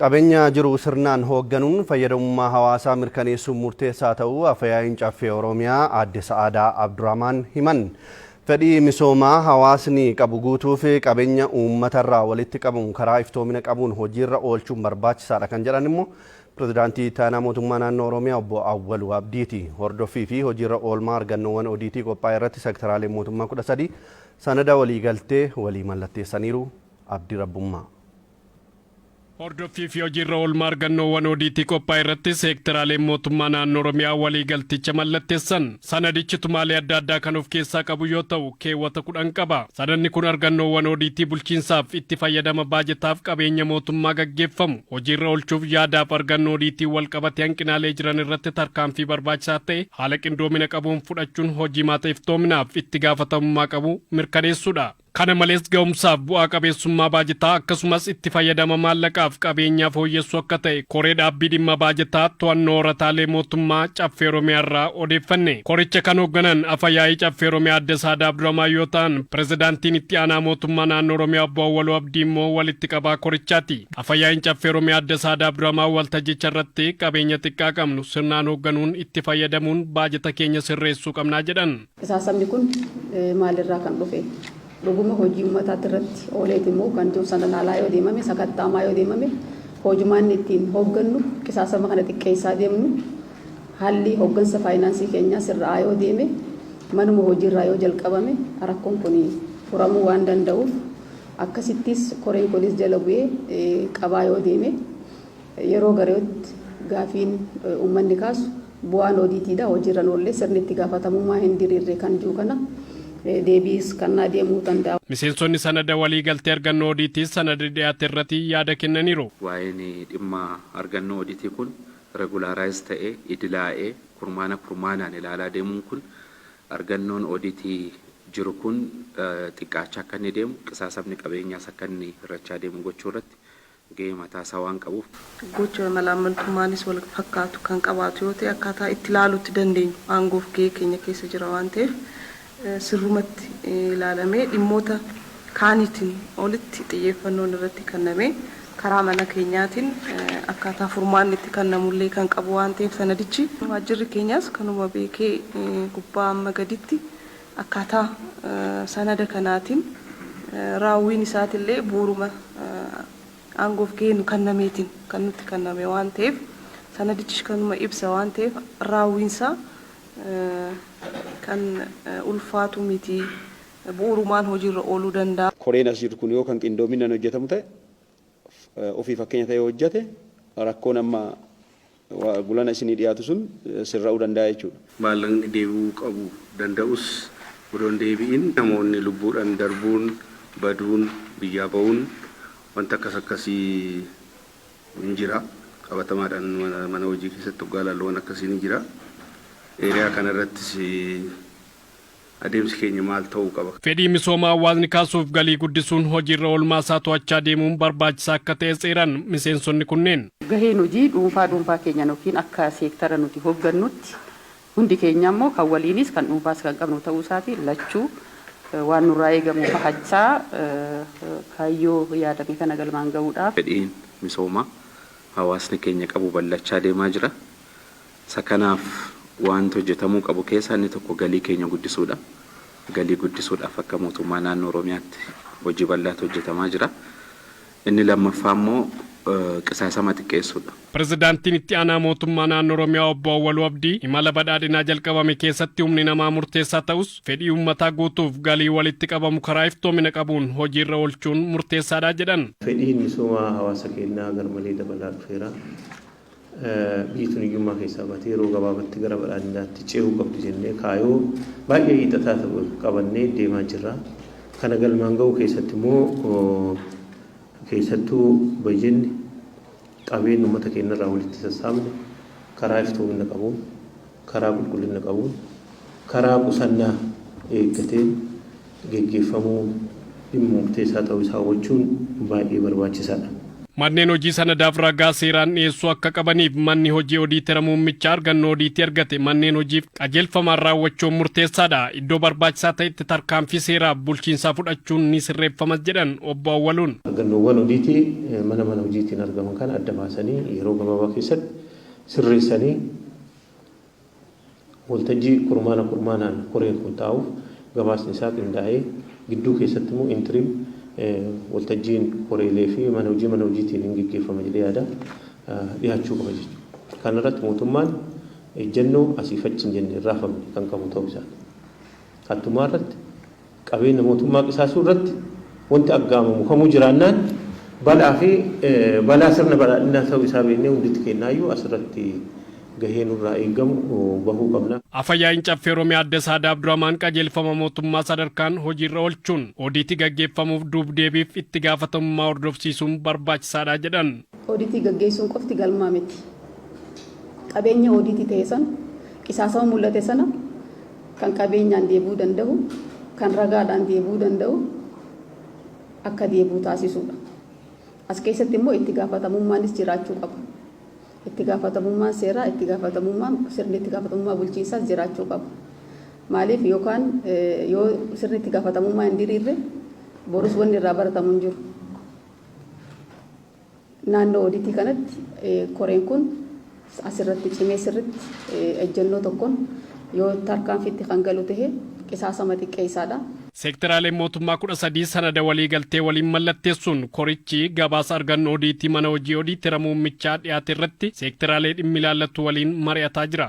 Qabeenya jiru sirnaan hoogganuun fayyadamummaa hawaasaa mirkaneessuun murteessaa ta'uu Afyaa'in Caffee Oromiyaa Aadde Sa'aadaa Abdurrahmaan himan. Fedhii misoomaa hawaasni qabu guutuuf qabeenya uummatarraa walitti qabuun karaa iftoomina qabuun hojiirra oolchuun barbaachisaadha kan jedhan immoo Pirezidaantii Ittaanaa Mootummaa Naannoo Oromiyaa Obbo Awwaluu Abdiiti. Hordoffii fi hojiirra oolmaa argannoowwan ODT qophaa'e irratti seektaraaleen mootummaa 13 sanada waliigaltee walii mallatteessaniiru. Abdii Rabbummaa. Hordoffii fi hojiirra oolmaa argannoowwan ODT qophaa'e irratti seektaraaleen mootummaa naannoo Oromiyaa waliigalticha mallatteessan. Sanadichi tumaalee adda addaa kan of keessaa qabu yoo ta'u keewwata 10 qaba. Sanadni kun argannoowwan ODT bulchiinsaaf itti fayyadama baajetaaf qabeenya mootummaa gaggeeffamu hojiirra oolchuuf yaadaaf argannoo ODT wal qabatee hanqinaalee jiran irratti tarkaanfii barbaachisaa ta'e haala qindoomina qabuun fudhachuun hojii maata iftoominaaf itti gaafatamummaa qabu mirkaneessuudha. Kana malees ga'umsaaf bu'aa qabeessummaa baajetaa akkasumas itti fayyadama maallaqaaf qabeenyaaf fooyyessuu akka ta'e koree dhaabbii dhimma baajetaa to'annoo horataalee mootummaa Caffee Oromiyaa irraa odeeffanne. Koricha kan hoogganan Afyaa'ii Caffee Oromiyaa Aadde Sa'aadaa Abdurrahmaan yoo ta'an Pirezidaantiin itti aanaa mootummaa naannoo Oromiyaa Obbo Awwaluu Abdii immoo walitti qabaa korichaati. Afyaa'iin Caffee Oromiyaa Aadde Sa'aadaa Abdurrahmaan waltajjicha irratti qabeenya xiqqaa qabnu sirnaan hoogganuun itti fayyadamuun baajeta keenya sirreessuu qabnaa jedhan. Qisaasa'amni kun maalirraa kan dhufe? Dhuguma hojii uummataatti irratti ooleeti immoo kan jiru sanaan alaa yoo deemame sakattaamaa yoo deemame hojumaan ittiin hooggannu qisaasama kana xiqqeessaa deemnu haalli hooggansa faayinaansii keenyaa sirraa yoo deeme manuma hojiirraa yoo jalqabame rakkoon kun furamuu waan danda'uuf akkasittis koreen kunis jala bu'ee qabaa yoo deeme yeroo garootti gaafiin uummanni kaasu bu'aan ODTdha hojiirra oollee sirni itti gaafatamummaa hin diriirre kan jiru kana. Deebiis kan deemuu danda'a. Miseensonni sanada waliigaltee argannoo ODT sanada dhiyaate irratti yaada kennaniiru. Waa'een dhimma argannoo ODT kun regulaaraayiz ta'ee idilaa'ee kurmaanaan ilaalaa deemuun kun argannoon ODT jiru kun xiqqaachaa akka inni deemu qisaasamni qabeenyaas akka inni hir'achaa deemu gochuu irratti gahee mataasaa waan qabuuf. Gocha malaamaltummaanis wal fakkaatu kan qabaatu yoo ta'e akkaataa itti ilaaluutti dandeenyu aangoof gahee keenya keessa jira waan ta'eef. Sirrumatti ilaalamee dhimmoota kaanitiin olitti xiyyeeffannoon irratti kennamee karaa mana keenyaatiin akkaataa furmaanni itti kennamullee kan qabu waan ta'eef sanadichi waajjirri keenyaas kanuma beekee gubbaa amma gaditti akkaataa sanada kanaatiin raawwiin isaatillee bu'uuruma aangoof gahee kennameetiin kan nutti kenname waan ta'eef sanadichi kanuma ibsa waan ta'eef raawwiinsaa kan ulfaatu miti bu'uurumaan hojiirra ooluu danda'a. Koreen as jiru kun yoo kan qindoominaan hojjetamu ta'e ofii fakkeenya ta'e hojjete rakkoon amma gulana isinii dhiyaatu sun sirra'uu danda'a jechuudha. Maallaqni deebi'uu qabu danda'us odoon deebi'in namoonni lubbuudhaan darbuun baduun biyyaa ba'uun wanta akkasii hin jira. Qabatamaadhaan mana hojii keessatti hoggaa laalloowwan akkasii ni jira. Eeriyaa kanarrattis adeemsi keenya maal ta'uu qaba. Fedhii misoomaa hawaasni kaasuuf galii guddisuun hojiirra oolmaa isaa to'achaa deemuun barbaachisaa akka ta'e seeran miseensonni kunneen. Gaheen hojii dhuunfaa keenya yookiin akka seektara nuti hooggannutti hundi keenya immoo kan waliinis kan dhuunfaas kan qabnu ta'uu isaati lachuu waan nurraa eegamu bahachaa kaayyoo yaadame kana galmaan gahuudhaaf. Fedhiin misoomaa hawaasni keenya qabu bal'achaa deemaa jira. Sakanaaf wanti hojjetamuu qabu keessaa inni tokko galii keenya guddisuudha. Galii guddisuudhaaf akka mootummaa naannoo Oromiyaatti hojii bal'aatu hojjetamaa jira. Inni lammaffaa immoo qisaasama xiqqeessuudha. Pirezidaantiin itti aanaa mootummaa naannoo Oromiyaa Obbo Awwaluu Abdii imala badhaadhinaa jalqabame keessatti humni namaa murteessaa ta'us fedhii uummataa guutuuf galii walitti qabamu karaa iftoomina qabuun hojiirra oolchuun murteessaadha jedhan. Fedhiin misoomaa hawaasa keenyaa garmalee dabalaa dhufeera. Biituun hiyyummaa keessaa baatee yeroo gabaabaatti gara badhaadhinaatti ce'uu qabdu jennee kaayoo baay'ee hiixataa ta'u qabannee deemaa jirra. Kana galmaan ga'uu keessatti immoo keessattuu baay'inni qabeenya uummata keenyarraa walitti sassaabne karaa iftoomina qabuun, karaa qulqullina qabuun, karaa qusannaa eeggateen geggeeffamuu dhimma murteessaa ta'uu isaa hubachuun baay'ee barbaachisaadha. Manneen hojii sanadaaf ragaa seeraan dhiyeessuu akka qabaniif manni hojii odiitara muummichaa argannoo odiitii argate manneen hojiif qajeelfamaan raawwachuun murteessaadha. Iddoo barbaachisaa ta'etti tarkaanfii seeraa bulchiinsaa fudhachuun ni sirreeffamas jedhan obbo Awwaluun. Argannoowwan odiitii mana hojiitiin argaman kana adda baasanii yeroo gabaabaa keessatti sirreessanii waltajjii kurmaanaan koreen kun taa'uuf gabaasni isaa qindaa'ee gidduu keessatti immoo intiriim waltajjiin koreelee fi mana hojiitiin hin gaggeeffama jedhee yaada dhiyaachuu qaba jechuudha. Kana irratti mootummaan ejjennoo asii fachi hin jenne raafamne kan qabu ta'uu isaati. Hattumaa irratti qabeenya mootummaa qisaasuu irratti wanti aggaamamu kamuu jiraannaan balaa sirna badhaadhinaa ta'uu isaa beeknee hunditti kennaayyuu asirratti gaheen irraa eegamu bahuu qabna. Afayyaa'in caffee Oromiyaa Adde Saadaa Abdurrahmaan qajeelfama mootummaa sadarkaan hojiirra oolchuun odiitii gaggeeffamuuf duubdeebiif itti gaafatamummaa hordofsiisuun barbaachisaadha jedhan. Odiitii gaggeessuun qofti galmaa miti. Qabeenya odiitii ta'e sana qisaasama mul'ate sana kan qabeenyaan deebuu danda'u kan ragaadhaan deebuu danda'u akka deebuu taasisuudha. As keessatti immoo itti gaafatamummaanis jiraachuu qaba. Itti gaafatamummaan seeraa, itti gaafatamummaan sirni itti gaafatamummaa bulchiinsaas jiraachuu qaba. Maaliif yookaan yoo sirni itti gaafatamummaa hin diriirre borus wanni irraa baratamu hin jiru. Naannoo odiitii kanatti koreen kun asirratti cimee sirritti ejjennoo tokkoon yoo tarkaanfiitti kan galu ta'e qisaasama xiqqeessaadha. Seektaraaleen mootummaa 13 sanada waliigaltee waliin mallatteessuun korichi gabaasa argannoo odiitii mana hojii odiitara muummichaa dhiyaate irratti seektaraalee dhimmi ilaallatu waliin mari'ataa jira.